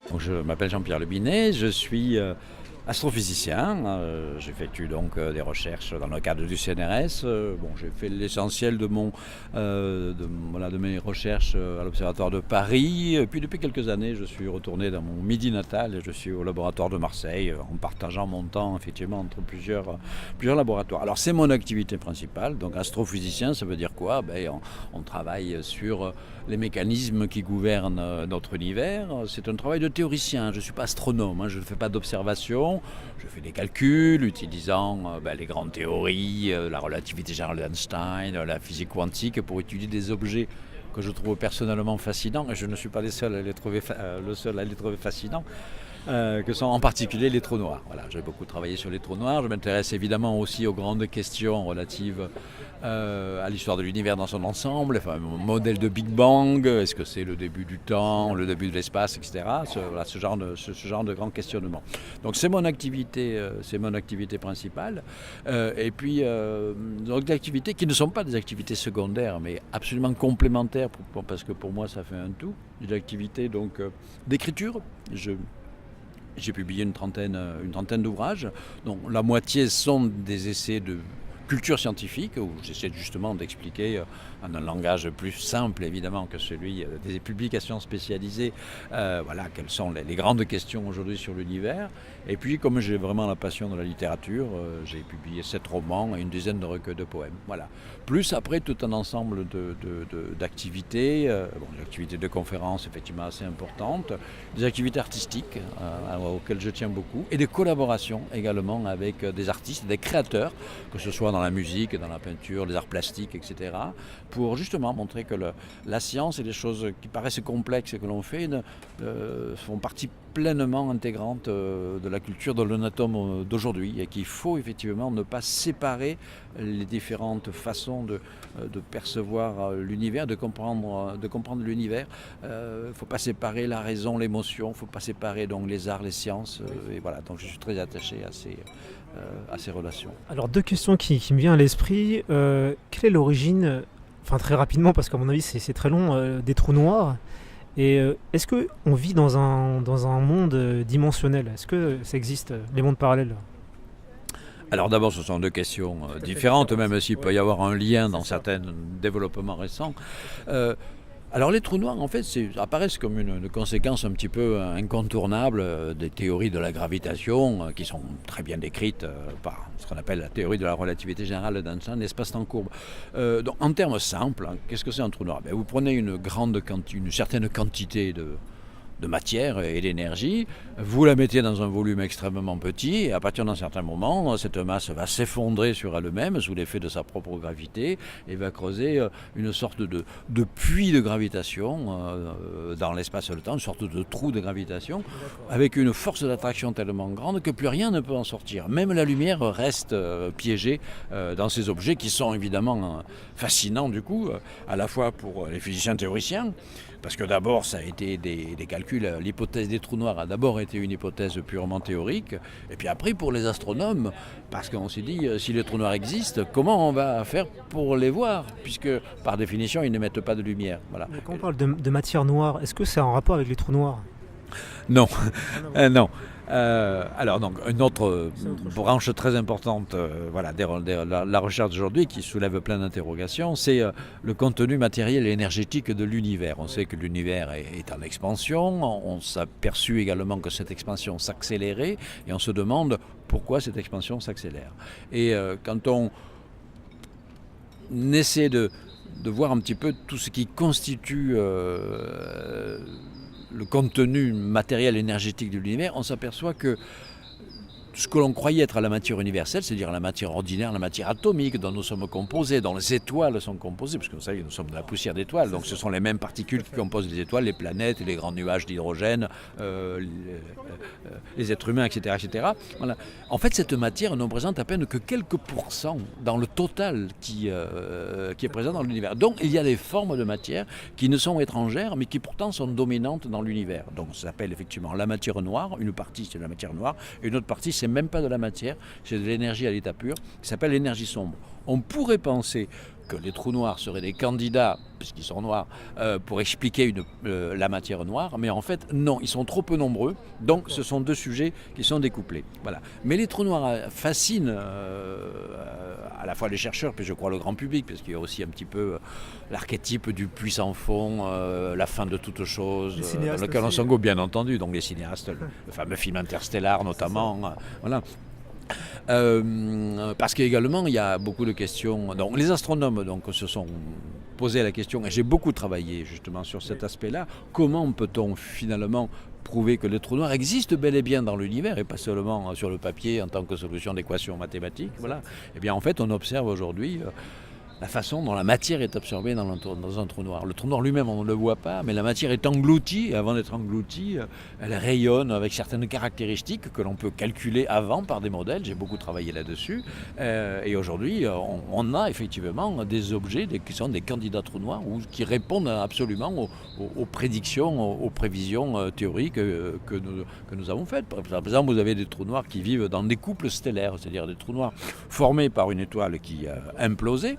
Donc, je m'appelle Jean-Pierre Lebinet, je suis astrophysicien. J'effectue donc des recherches dans le cadre du CNRS. J'ai fait l'essentiel de mes recherches à l'Observatoire de Paris. Et puis depuis quelques années, je suis retourné dans mon Midi natal et je suis au laboratoire de Marseille en partageant mon temps effectivement entre plusieurs laboratoires. Alors c'est mon activité principale. Donc astrophysicien, ça veut dire quoi? On travaille sur les mécanismes qui gouvernent notre univers. C'est un travail de théoricien. Je ne suis pas astronome, je ne fais pas d'observation. Je fais des calculs utilisant les grandes théories, la relativité générale d'Einstein, la physique quantique pour étudier des objets que je trouve personnellement fascinants. Et je ne suis pas le seul à les trouver fascinants. Que sont en particulier les trous noirs. Voilà, j'ai beaucoup travaillé sur les trous noirs. Je m'intéresse évidemment aussi aux grandes questions relatives à l'histoire de l'univers dans son ensemble, enfin, modèle de Big Bang, est-ce que c'est le début du temps, le début de l'espace, etc. Ce genre de grands questionnements. Donc c'est mon activité principale. Et puis donc des activités qui ne sont pas des activités secondaires, mais absolument complémentaires, parce que pour moi ça fait un tout. Des activités donc d'écriture. J'ai publié une trentaine d'ouvrages, dont la moitié sont des essais de culture scientifique, où j'essaie justement d'expliquer en un langage plus simple évidemment que celui des publications spécialisées, quelles sont les grandes questions aujourd'hui sur l'univers. Et puis comme j'ai vraiment la passion de la littérature, j'ai publié 7 romans et une dizaine de recueils de poèmes. Voilà. Plus après tout un ensemble d'activités, des activités de conférences effectivement assez importantes, des activités artistiques auxquelles je tiens beaucoup, et des collaborations également avec des artistes, des créateurs, que ce soit dans la musique, dans la peinture, les arts plastiques, etc., pour justement montrer que la science et les choses qui paraissent complexes et que l'on fait font partie pleinement intégrante de la culture de l'atome d'aujourd'hui, et qu'il faut effectivement ne pas séparer les différentes façons de percevoir l'univers, de comprendre l'univers. Il ne faut pas séparer la raison, l'émotion, il ne faut pas séparer donc les arts, les sciences, et voilà, donc je suis très attaché à ces relations. Alors 2 questions qui me viennent à l'esprit. Quelle est l'origine, très rapidement parce qu'à mon avis c'est très long, des trous noirs? Et est-ce qu'on vit dans un monde dimensionnel? Est-ce que ça existe, les mondes parallèles? Alors d'abord, ce sont 2 questions différentes, même s'il peut y avoir un lien dans certains développements récents. Alors les trous noirs, en fait, apparaissent comme une conséquence un petit peu incontournable des théories de la gravitation qui sont très bien décrites par ce qu'on appelle la théorie de la relativité générale d'Einstein, l'espace-temps courbe. Donc en termes simples, qu'est-ce que c'est un trou noir? Vous prenez une certaine quantité de matière et d'énergie, vous la mettez dans un volume extrêmement petit, et à partir d'un certain moment, cette masse va s'effondrer sur elle-même sous l'effet de sa propre gravité et va creuser une sorte de puits de gravitation dans l'espace et le temps, une sorte de trou de gravitation, avec une force d'attraction tellement grande que plus rien ne peut en sortir. Même la lumière reste piégée dans ces objets qui sont évidemment fascinants du coup, à la fois pour les physiciens théoriciens, parce que d'abord ça a été des calculs, l'hypothèse des trous noirs a d'abord été une hypothèse purement théorique, et puis après pour les astronomes, parce qu'on s'est dit si les trous noirs existent, comment on va faire pour les voir, puisque par définition ils n'émettent pas de lumière. Voilà. Mais quand on parle de matière noire, est-ce que c'est en rapport avec les trous noirs? Non, non. Alors donc une autre branche très importante la recherche d'aujourd'hui qui soulève plein d'interrogations, c'est le contenu matériel et énergétique de l'univers. On sait que l'univers est en expansion, on s'est aperçu également que cette expansion s'accélérait et on se demande pourquoi cette expansion s'accélère. Et quand on essaie de voir un petit peu tout ce qui constitue le contenu matériel énergétique de l'univers, on s'aperçoit que ce que l'on croyait être la matière universelle, c'est-à-dire la matière ordinaire, la matière atomique dont nous sommes composés, dont les étoiles sont composées, parce que vous savez, nous sommes de la poussière d'étoiles, donc ce sont les mêmes particules qui composent les étoiles, les planètes, les grands nuages d'hydrogène, les êtres humains, etc. etc. Voilà. En fait, cette matière ne représente à peine que quelques pourcents dans le total qui est présent dans l'univers. Donc, il y a des formes de matière qui ne sont étrangères, mais qui pourtant sont dominantes dans l'univers. Donc, ça s'appelle effectivement la matière noire. Une partie, c'est la matière noire, et une autre partie, c'est c'est même pas de la matière, c'est de l'énergie à l'état pur, qui s'appelle l'énergie sombre. On pourrait penser que les trous noirs seraient des candidats, puisqu'ils sont noirs, pour expliquer la matière noire, mais en fait, non, ils sont trop peu nombreux, donc ce sont deux sujets qui sont découplés. Voilà. Mais les trous noirs fascinent à la fois les chercheurs, puis je crois le grand public, parce qu'il y a aussi un petit peu l'archétype du puits sans fond, la fin de toute chose, dans lequel on s'engouffre, bien entendu, donc les cinéastes, le fameux film Interstellar notamment, voilà. Parce qu'également il y a beaucoup de questions. Donc, les astronomes se sont posé la question, et j'ai beaucoup travaillé justement sur cet aspect-là, comment peut-on finalement prouver que les trous noirs existent bel et bien dans l'univers et pas seulement sur le papier en tant que solution d'équation mathématique. Voilà. Et bien en fait on observe aujourd'hui la façon dont la matière est absorbée dans un trou noir. Le trou noir lui-même, on ne le voit pas, mais la matière est engloutie, et avant d'être engloutie, elle rayonne avec certaines caractéristiques que l'on peut calculer avant par des modèles. J'ai beaucoup travaillé là-dessus. Et aujourd'hui, on a effectivement des objets qui sont des candidats trous noirs ou qui répondent absolument aux prédictions, aux prévisions théoriques que nous avons faites. Par exemple, vous avez des trous noirs qui vivent dans des couples stellaires, c'est-à-dire des trous noirs formés par une étoile qui a implosé.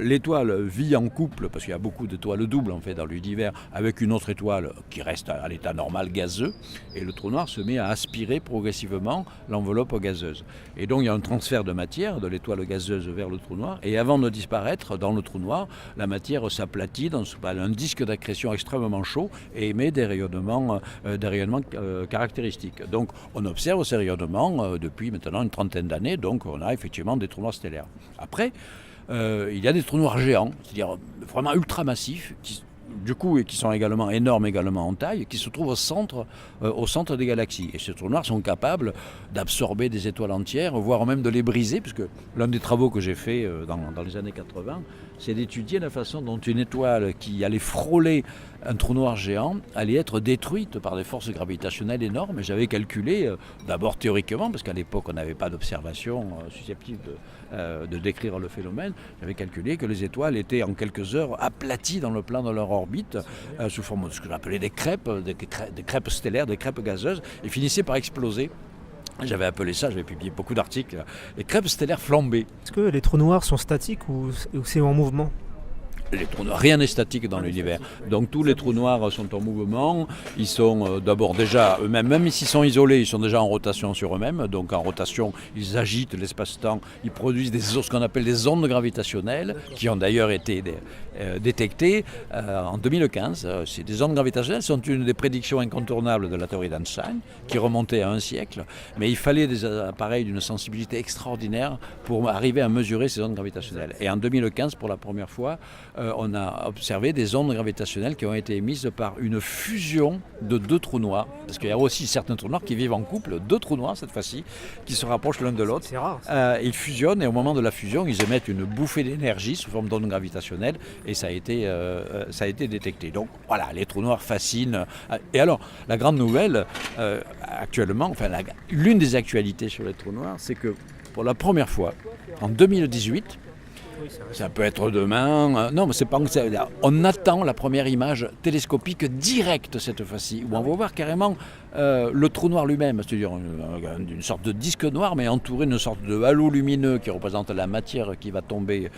L'étoile vit en couple, parce qu'il y a beaucoup d'étoiles doubles en fait dans l'univers, avec une autre étoile qui reste à l'état normal gazeux, et le trou noir se met à aspirer progressivement l'enveloppe gazeuse. Et donc il y a un transfert de matière de l'étoile gazeuse vers le trou noir, et avant de disparaître dans le trou noir, la matière s'aplatit dans un disque d'accrétion extrêmement chaud et émet des rayonnements caractéristiques. Donc on observe ces rayonnements depuis maintenant une trentaine d'années, donc on a effectivement des trous noirs stellaires. Après, il y a des trous noirs géants, c'est-à-dire vraiment ultra massifs, qui sont également énormes en taille, qui se trouvent au centre des galaxies. Et ces trous noirs sont capables d'absorber des étoiles entières, voire même de les briser, puisque l'un des travaux que j'ai fait dans les années 80, c'est d'étudier la façon dont une étoile qui allait frôler un trou noir géant allait être détruite par des forces gravitationnelles énormes. Et j'avais calculé, d'abord théoriquement, parce qu'à l'époque on n'avait pas d'observation susceptible de décrire le phénomène, j'avais calculé que les étoiles étaient en quelques heures aplaties dans le plan de leur orbite, sous forme de ce que j'appelais des crêpes stellaires, des crêpes gazeuses, et finissaient par exploser. J'avais appelé ça, j'avais publié beaucoup d'articles, les crêpes stellaires flambées. Est-ce que les trous noirs sont statiques ou c'est en mouvement ? Les trous noirs, rien n'est statique dans l'univers. Donc tous les trous noirs sont en mouvement. Ils sont d'abord déjà eux-mêmes, même s'ils sont isolés, ils sont déjà en rotation sur eux-mêmes. Donc en rotation, ils agitent l'espace-temps. Ils produisent ce qu'on appelle des ondes gravitationnelles, qui ont d'ailleurs été détectées en 2015. Ces ondes gravitationnelles sont une des prédictions incontournables de la théorie d'Einstein, qui remontait à un siècle. Mais il fallait des appareils d'une sensibilité extraordinaire pour arriver à mesurer ces ondes gravitationnelles. Et en 2015, pour la première fois, on a observé des ondes gravitationnelles qui ont été émises par une fusion de deux trous noirs. Parce qu'il y a aussi certains trous noirs qui vivent en couple, deux trous noirs cette fois-ci, qui se rapprochent l'un de l'autre. C'est rare. Ils fusionnent et au moment de la fusion, ils émettent une bouffée d'énergie sous forme d'ondes gravitationnelles et ça a été détecté. Donc voilà, les trous noirs fascinent. Et alors, la grande nouvelle, actuellement, l'une des actualités sur les trous noirs, c'est que pour la première fois, en 2018, ça peut être demain. Non, mais c'est pas. On attend la première image télescopique directe cette fois-ci, où on va voir carrément le trou noir lui-même, c'est-à-dire une sorte de disque noir, mais entouré d'une sorte de halo lumineux qui représente la matière qui va tomber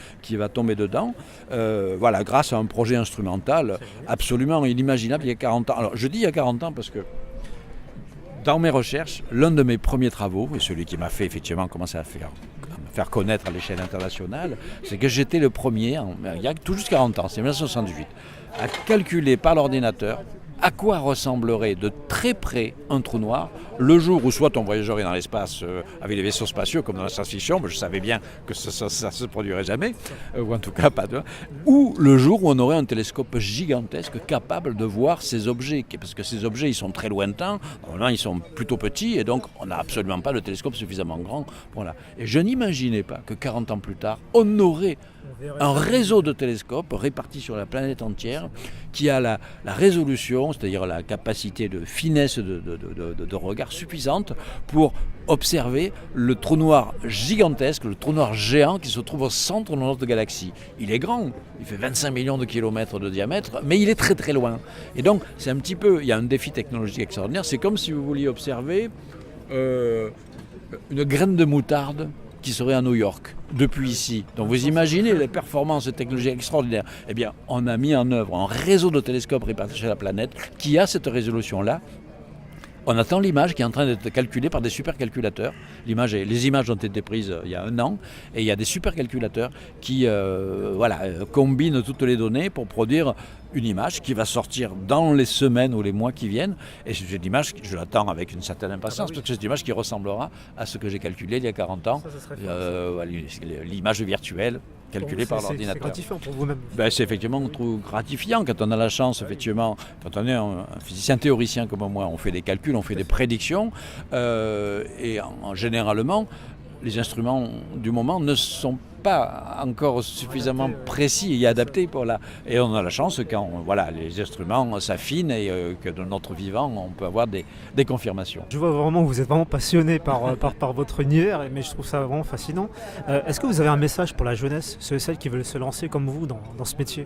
dedans. Voilà, grâce à un projet instrumental absolument inimaginable il y a 40 ans. Alors, je dis il y a 40 ans parce que dans mes recherches, l'un de mes premiers travaux, et celui qui m'a fait effectivement commencer à faire connaître à l'échelle internationale, c'est que j'étais le premier, il y a tout juste 40 ans, c'est 1978, à calculer par l'ordinateur à quoi ressemblerait de très près un trou noir le jour où soit on voyagerait dans l'espace avec des vaisseaux spatiaux comme dans la science-fiction, mais je savais bien que ça se produirait jamais, ou en tout cas pas de... ou le jour où on aurait un télescope gigantesque capable de voir ces objets, parce que ces objets ils sont très lointains, normalement ils sont plutôt petits et donc on n'a absolument pas de télescope suffisamment grand. Voilà. Et je n'imaginais pas que 40 ans plus tard, on aurait un réseau de télescopes répartis sur la planète entière qui a la résolution, c'est-à-dire la capacité de finesse de regard suffisante pour observer le trou noir gigantesque, le trou noir géant qui se trouve au centre de notre galaxie. Il est grand, il fait 25 millions de kilomètres de diamètre, mais il est très très loin. Et donc c'est un petit peu, il y a un défi technologique extraordinaire, c'est comme si vous vouliez observer une graine de moutarde qui serait à New York, depuis ici. Donc vous imaginez les performances technologiques extraordinaires. Eh bien, on a mis en œuvre un réseau de télescopes répartis sur la planète qui a cette résolution-là. On attend l'image qui est en train d'être calculée par des supercalculateurs. Les images ont été prises il y a 1 an et il y a des supercalculateurs qui combinent toutes les données pour produire une image qui va sortir dans les semaines ou les mois qui viennent. Et c'est une image que je l'attends avec une certaine impatience parce que c'est une image qui ressemblera à ce que j'ai calculé il y a 40 ans. L'image virtuelle calculée par l'ordinateur. C'est gratifiant pour vous-même. C'est effectivement trop gratifiant quand on a la chance, effectivement, quand on est un physicien théoricien comme moi, on fait des calculs, on fait des prédictions, et généralement, les instruments du moment ne sont pas encore suffisamment précis et adaptés pour là. Et on a la chance quand les instruments s'affinent et que de notre vivant, on peut avoir des confirmations. Je vois vraiment que vous êtes vraiment passionné par votre univers, mais je trouve ça vraiment fascinant. Est-ce que vous avez un message pour la jeunesse, ceux et celles qui veulent se lancer comme vous dans ce métier?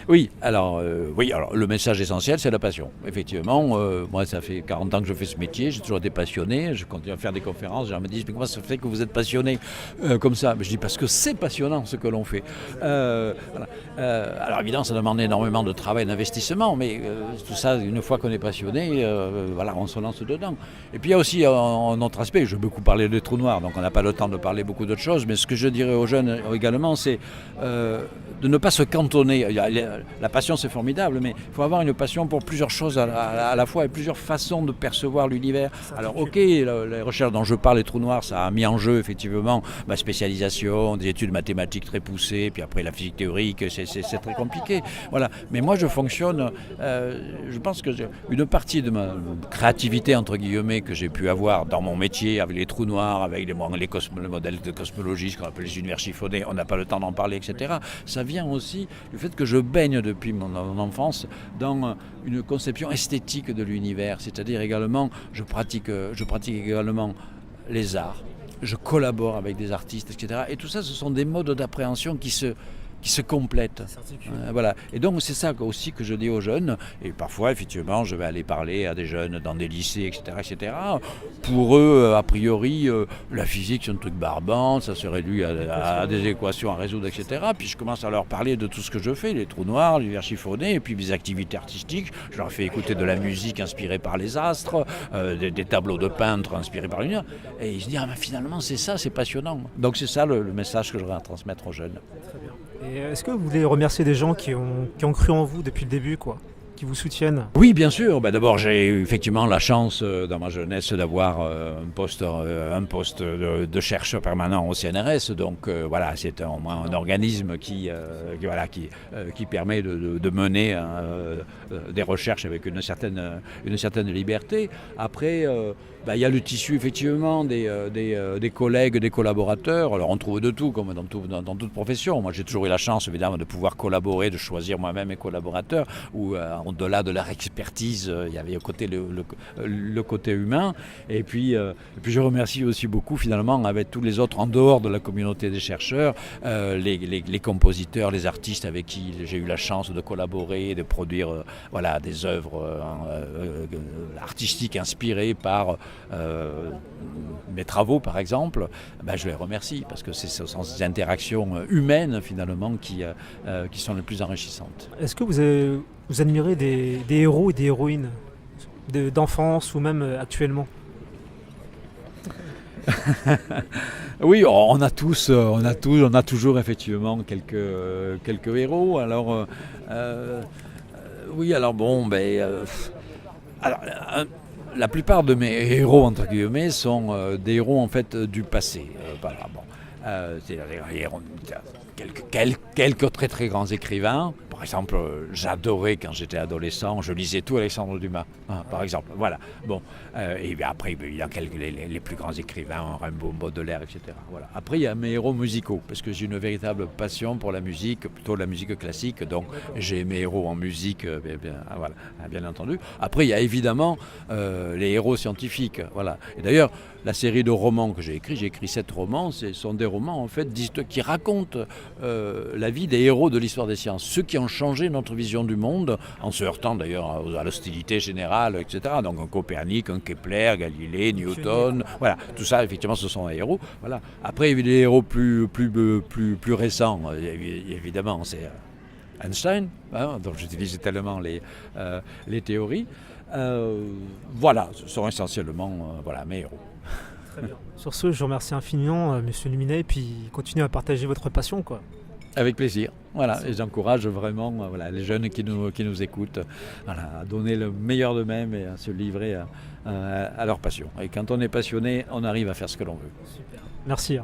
Oui, alors le message essentiel, c'est la passion. Effectivement, moi, ça fait 40 ans que je fais ce métier, j'ai toujours été passionné, je continue à faire des conférences, les gens me disent, mais comment ça fait que vous êtes passionné comme ça? Mais je dis, parce que c'est passionnant ce que l'on fait. Alors évidemment, ça demande énormément de travail, d'investissement, mais tout ça, une fois qu'on est passionné, on se lance dedans. Et puis il y a aussi un autre aspect, je vais beaucoup parler des trous noirs, donc on n'a pas le temps de parler beaucoup d'autres choses, mais ce que je dirais aux jeunes également, c'est de ne pas se cantonner. La passion, c'est formidable, mais il faut avoir une passion pour plusieurs choses à la fois et plusieurs façons de percevoir l'univers. Alors ok, les recherches dont je parle, les trous noirs, ça a mis en jeu effectivement ma spécialisation, des études mathématiques très poussées, puis après la physique théorique, c'est très compliqué. Voilà. Mais moi, je fonctionne, je pense que une partie de ma créativité, entre guillemets, que j'ai pu avoir dans mon métier, avec les trous noirs, avec les modèles de cosmologie, ce qu'on appelle les univers chiffonnés, on n'a pas le temps d'en parler, etc. Ça vient aussi du fait que je baigne depuis mon enfance dans une conception esthétique de l'univers, c'est-à-dire également, je pratique également les arts. Je collabore avec des artistes, etc. Et tout ça, ce sont des modes d'appréhension qui se complètent. Voilà. Et donc c'est ça aussi que je dis aux jeunes, et parfois effectivement je vais aller parler à des jeunes dans des lycées, etc. Pour eux, a priori, la physique c'est un truc barbant, ça se réduit à des équations à résoudre, etc. Puis je commence à leur parler de tout ce que je fais, les trous noirs, l'univers chiffonné, et puis mes activités artistiques. Je leur fais écouter de la musique inspirée par les astres, des tableaux de peintres inspirés par l'univers, et ils se disent mais finalement c'est ça, c'est passionnant. Donc c'est ça le message que je voudrais transmettre aux jeunes. Très bien. Et est-ce que vous voulez remercier des gens qui ont cru en vous depuis le début, qui vous soutiennent? Oui, bien sûr. D'abord, j'ai eu effectivement la chance dans ma jeunesse d'avoir un poste de chercheur permanent au CNRS. Donc c'est au moins un organisme qui permet de mener des recherches avec une certaine liberté. Après, il y a le tissu effectivement des collègues, des collaborateurs. Alors on trouve de tout, comme dans toute profession. Moi, j'ai toujours eu la chance évidemment de pouvoir collaborer, de choisir moi-même mes collaborateurs, ou au-delà de leur expertise, il y avait le côté humain. Et puis je remercie aussi beaucoup finalement avec tous les autres en dehors de la communauté des chercheurs, les compositeurs, les artistes avec qui j'ai eu la chance de collaborer, de produire des œuvres artistiques inspirées par mes travaux par exemple. Je les remercie parce que ce sont ces interactions humaines finalement qui sont les plus enrichissantes. Est-ce que vous admirez des héros et des héroïnes d'enfance ou même actuellement? Oui, on a toujours effectivement quelques héros. Alors la plupart de mes héros entre guillemets sont des héros en fait du passé. Quelques très très grands écrivains. Par exemple, j'adorais quand j'étais adolescent, je lisais tout Alexandre Dumas, par exemple. Voilà. Bon, et après, il y a les plus grands écrivains, Rimbaud, Baudelaire, etc. Voilà. Après, il y a mes héros musicaux, parce que j'ai une véritable passion pour la musique, plutôt la musique classique. Donc, j'ai mes héros en musique, bien entendu. Après, il y a évidemment les héros scientifiques. Voilà. Et d'ailleurs, la série de romans que j'ai écrit 7 romans, ce sont des romans en fait qui racontent la vie des héros de l'histoire des sciences, ceux qui ont changé notre vision du monde, en se heurtant d'ailleurs à l'hostilité générale, etc. Donc un Copernic, un Kepler, Galilée, Newton, voilà, tout ça effectivement ce sont des héros. Voilà. Après il y a des héros plus récents, évidemment, c'est Einstein, hein, dont j'utilise tellement les théories. Voilà, ce sont essentiellement mes héros. Très bien. Sur ce, je vous remercie infiniment, Monsieur Luminet, et puis continuez à partager votre passion, quoi. Avec plaisir. Voilà, et j'encourage vraiment les jeunes qui nous écoutent à donner le meilleur d'eux-mêmes et à se livrer à leur passion. Et quand on est passionné, on arrive à faire ce que l'on veut. Super. Merci.